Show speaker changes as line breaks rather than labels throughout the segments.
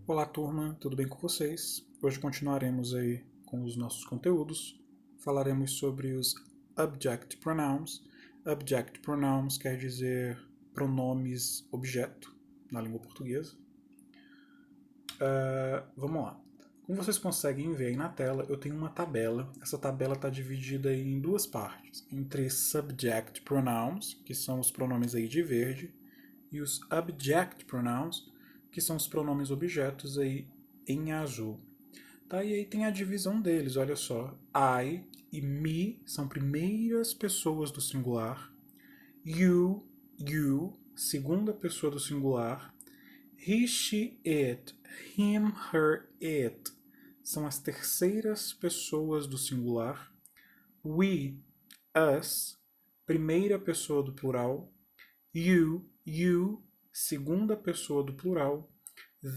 Olá turma, tudo bem com vocês? Hoje continuaremos aí com os nossos conteúdos. Falaremos sobre os object pronouns. Object pronouns quer dizer pronomes objeto na língua portuguesa. Vamos lá. Como vocês conseguem ver aí na tela, eu tenho uma tabela. Essa tabela está dividida aí em duas partes. Entre subject pronouns, que são os pronomes aí de verde, e os object pronouns, que são os pronomes objetos aí em azul. Tá, e aí tem a divisão deles, olha só. I e me são primeiras pessoas do singular. You, segunda pessoa do singular. He, she, it, him, her, it são as terceiras pessoas do singular. We, us, primeira pessoa do plural. You, segunda pessoa do plural.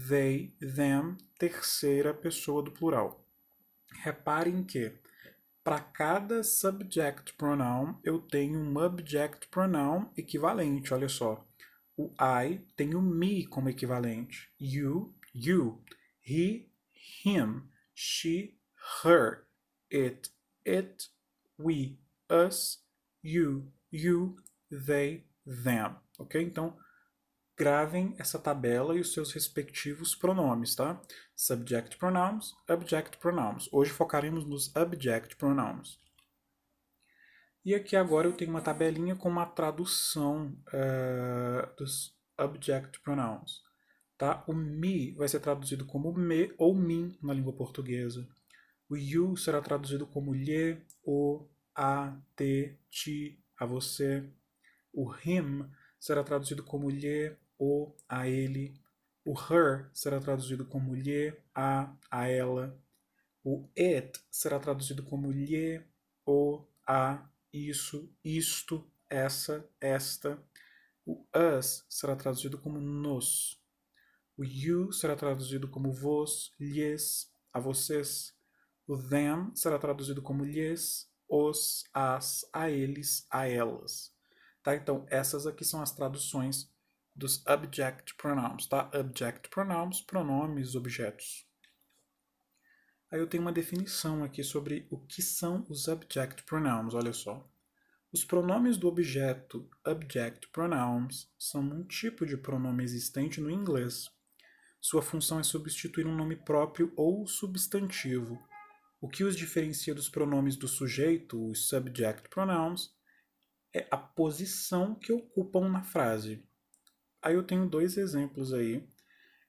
They, them, terceira pessoa do plural. Reparem que para cada subject pronoun eu tenho um object pronoun equivalente, olha só. O I tem o me como equivalente. You, he, him, she, her, it, we, us, you, they, them. Ok? Então, gravem essa tabela e os seus respectivos pronomes, tá? Subject pronouns, object pronouns. Hoje focaremos nos object pronouns. E aqui agora eu tenho uma tabelinha com uma tradução dos object pronouns. Tá? O me vai ser traduzido como me ou mim na língua portuguesa. O you será traduzido como lhe, o, a, te, ti, a você. O him será traduzido como lhe, o, a ele. O her será traduzido como lhe, a ela. O it será traduzido como lhe, o, a, isso, isto, essa, esta. O us será traduzido como nos. O you será traduzido como vos, lhes, a vocês. O them será traduzido como lhes, os, as, a eles, a elas. Tá? Então, essas aqui são as traduções dos object pronouns. Tá? Object pronouns, pronomes, objetos. Aí eu tenho uma definição aqui sobre o que são os object pronouns. Olha só. Os pronomes do objeto object pronouns são um tipo de pronome existente no inglês. Sua função é substituir um nome próprio ou substantivo. O que os diferencia dos pronomes do sujeito, os subject pronouns, é a posição que ocupam na frase. Aí eu tenho dois exemplos aí.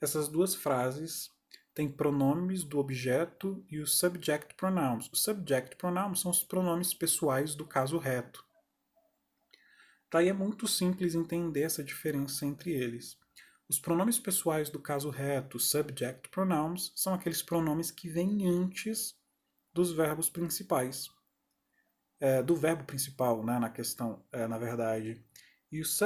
Essas duas frases têm pronomes do objeto e os subject pronouns. Os subject pronouns são os pronomes pessoais do caso reto. Daí é muito simples entender essa diferença entre eles. Os pronomes pessoais do caso reto, subject pronouns, são aqueles pronomes que vêm antes dos verbos principais. Do verbo principal, né, na questão, na verdade. E os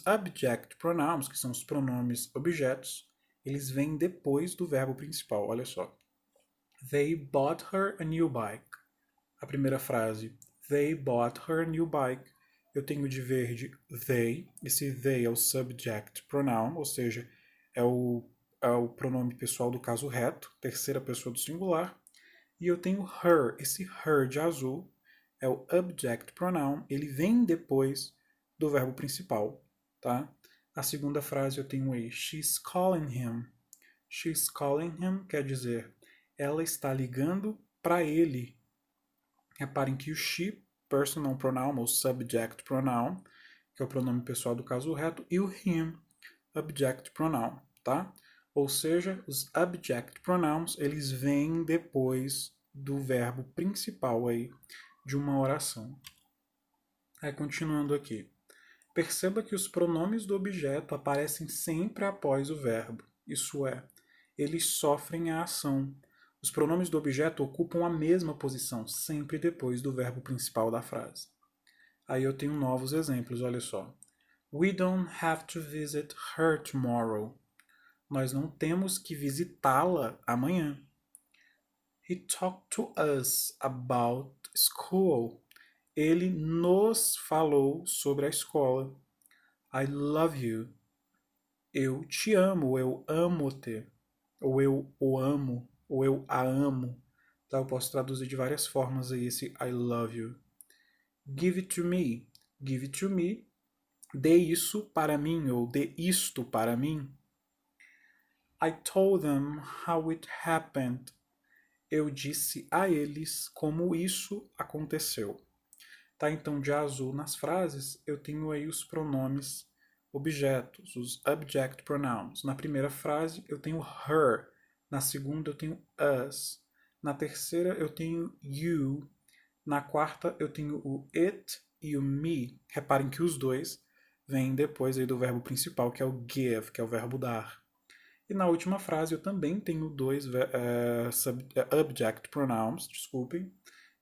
object pronouns, que são os pronomes objetos, eles vêm depois do verbo principal. Olha só. They bought her a new bike. A primeira frase. They bought her a new bike. Eu tenho de verde they. Esse they é o subject pronoun, ou seja, é o pronome pessoal do caso reto, terceira pessoa do singular. E eu tenho her. Esse her de azul é o object pronoun. Ele vem depois do verbo principal. Tá? A segunda frase eu tenho aí. She's calling him. She's calling him quer dizer ela está ligando para ele. Reparem que o she, personal pronoun ou subject pronoun, que é o pronome pessoal do caso reto, e o him, object pronoun, tá? Ou seja, os object pronouns, eles vêm depois do verbo principal aí de uma oração. Aí, continuando aqui. Perceba que os pronomes do objeto aparecem sempre após o verbo. Isso é, eles sofrem a ação. Os pronomes do objeto ocupam a mesma posição, sempre depois do verbo principal da frase. Aí eu tenho novos exemplos, olha só. We don't have to visit her tomorrow. Nós não temos que visitá-la amanhã. He talked to us about school. Ele nos falou sobre a escola. I love you. Eu te amo, eu amo-te. ou eu o amo, ou eu a amo. Tá? Eu posso traduzir de várias formas aí esse I love you. Give it to me. Give it to me. Dê isso para mim, ou dê isto para mim. I told them how it happened. Eu disse a eles como isso aconteceu. Tá? Então, de azul nas frases, eu tenho aí os pronomes objetos, os object pronouns. Na primeira frase, eu tenho her. Na segunda, eu tenho us. Na terceira, eu tenho you. Na quarta, eu tenho o it e o me. Reparem que os dois vêm depois aí do verbo principal, que é o give, que é o verbo dar. E na última frase, eu também tenho dois object pronouns, desculpem,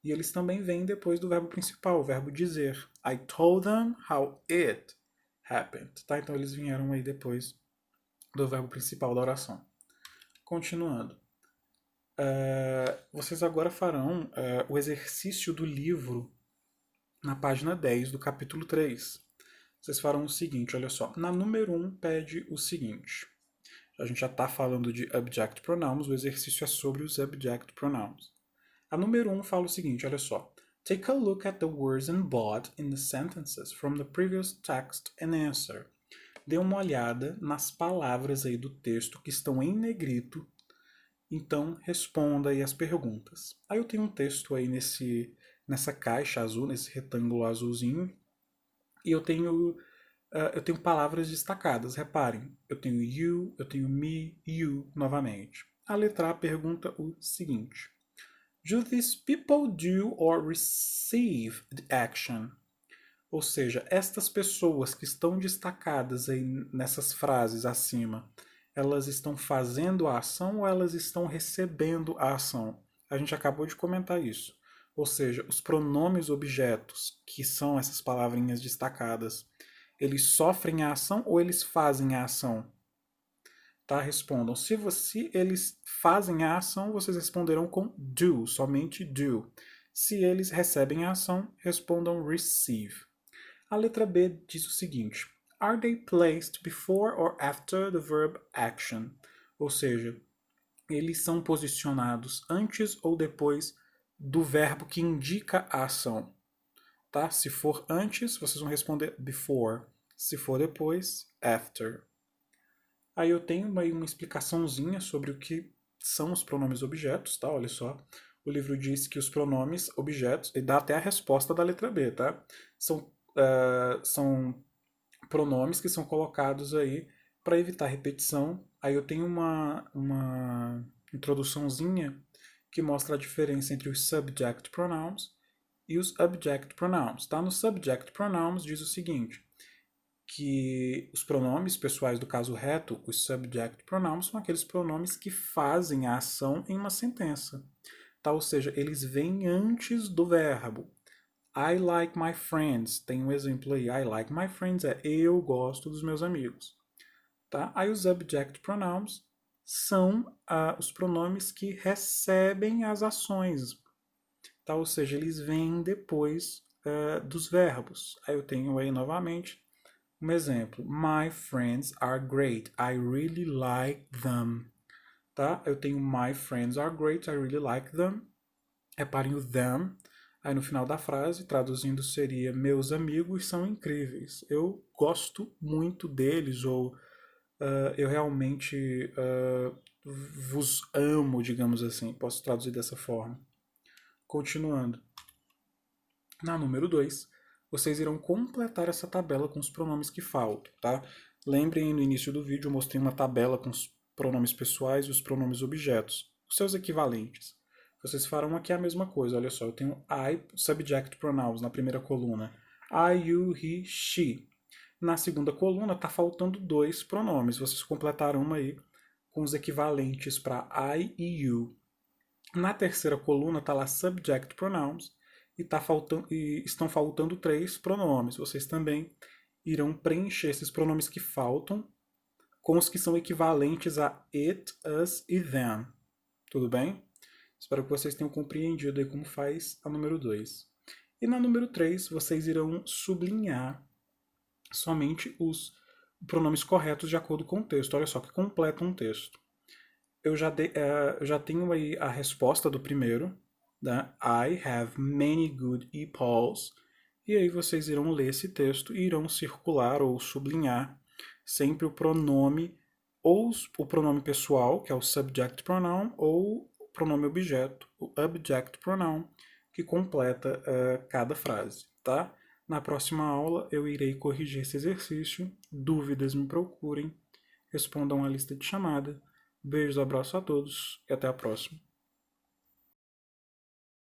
e eles também vêm depois do verbo principal, o verbo dizer. I told them how it happened. Tá? Então eles vieram aí depois do verbo principal da oração. Continuando. Vocês agora farão o exercício do livro na página 10 do capítulo 3. Vocês farão o seguinte, olha só. Na número 1 pede o seguinte. A gente já está falando de object pronouns, o exercício é sobre os object pronouns. A número 1 fala o seguinte, olha só. Take a look at the words and bought in the sentences from the previous text and answer. Dê uma olhada nas palavras aí do texto que estão em negrito, então responda aí as perguntas. Aí eu tenho um texto aí nessa caixa azul, nesse retângulo azulzinho, e eu tenho palavras destacadas. Reparem, eu tenho you, eu tenho me, you novamente. A letra A pergunta o seguinte. Do these people do or receive the action? Ou seja, estas pessoas que estão destacadas aí nessas frases acima, elas estão fazendo a ação ou elas estão recebendo a ação? A gente acabou de comentar isso. Ou seja, os pronomes objetos, que são essas palavrinhas destacadas, eles sofrem a ação ou eles fazem a ação? Tá? Respondam. Se eles fazem a ação, vocês responderão com do, somente do. Se eles recebem a ação, respondam receive. A letra B diz o seguinte: Are they placed before or after the verb action? Ou seja, eles são posicionados antes ou depois do verbo que indica a ação. Tá? Se for antes, vocês vão responder before. Se for depois, after. Aí eu tenho uma explicaçãozinha sobre o que são os pronomes objetos, tá? Olha só. O livro diz que os pronomes objetos, e dá até a resposta da letra B, tá? São pronomes que são colocados aí para evitar repetição. Aí eu tenho uma introduçãozinha que mostra a diferença entre os subject pronouns e os object pronouns. Tá? No subject pronouns diz o seguinte, que os pronomes pessoais do caso reto, os subject pronouns, são aqueles pronomes que fazem a ação em uma sentença. Tá? Ou seja, eles vêm antes do verbo. I like my friends. Tem um exemplo aí. I like my friends é eu gosto dos meus amigos. Tá? Aí os object pronouns são os pronomes que recebem as ações. Tá? Ou seja, eles vêm depois dos verbos. Aí eu tenho aí novamente um exemplo. My friends are great. I really like them. Tá? Eu tenho my friends are great. I really like them. Reparem o them. Aí no final da frase, traduzindo, seria meus amigos são incríveis. Eu gosto muito deles, ou eu realmente vos amo, digamos assim. Posso traduzir dessa forma. Continuando. Na número 2, vocês irão completar essa tabela com os pronomes que faltam, tá? Lembrem, no início do vídeo eu mostrei uma tabela com os pronomes pessoais e os pronomes objetos, os seus equivalentes. Vocês farão aqui a mesma coisa, olha só, eu tenho I, subject pronouns, na primeira coluna. I, you, he, she. Na segunda coluna está faltando 2 pronomes, vocês completaram aí com os equivalentes para I e you. Na terceira coluna está lá subject pronouns e estão faltando 3 pronomes. Vocês também irão preencher esses pronomes que faltam com os que são equivalentes a it, us e them. Tudo bem? Espero que vocês tenham compreendido aí como faz a número 2. E na número 3, vocês irão sublinhar somente os pronomes corretos de acordo com o texto. Olha só, que completam um texto. eu já tenho aí a resposta do primeiro, né? I have many good e-pals. E aí vocês irão ler esse texto e irão circular ou sublinhar sempre o pronome, ou o pronome pessoal, que é o subject pronoun, ou o pronome objeto, o object pronoun, que completa cada frase, tá? Na próxima aula eu irei corrigir esse exercício. Dúvidas me procurem, respondam a lista de chamada. Beijos, abraço a todos e até a próxima.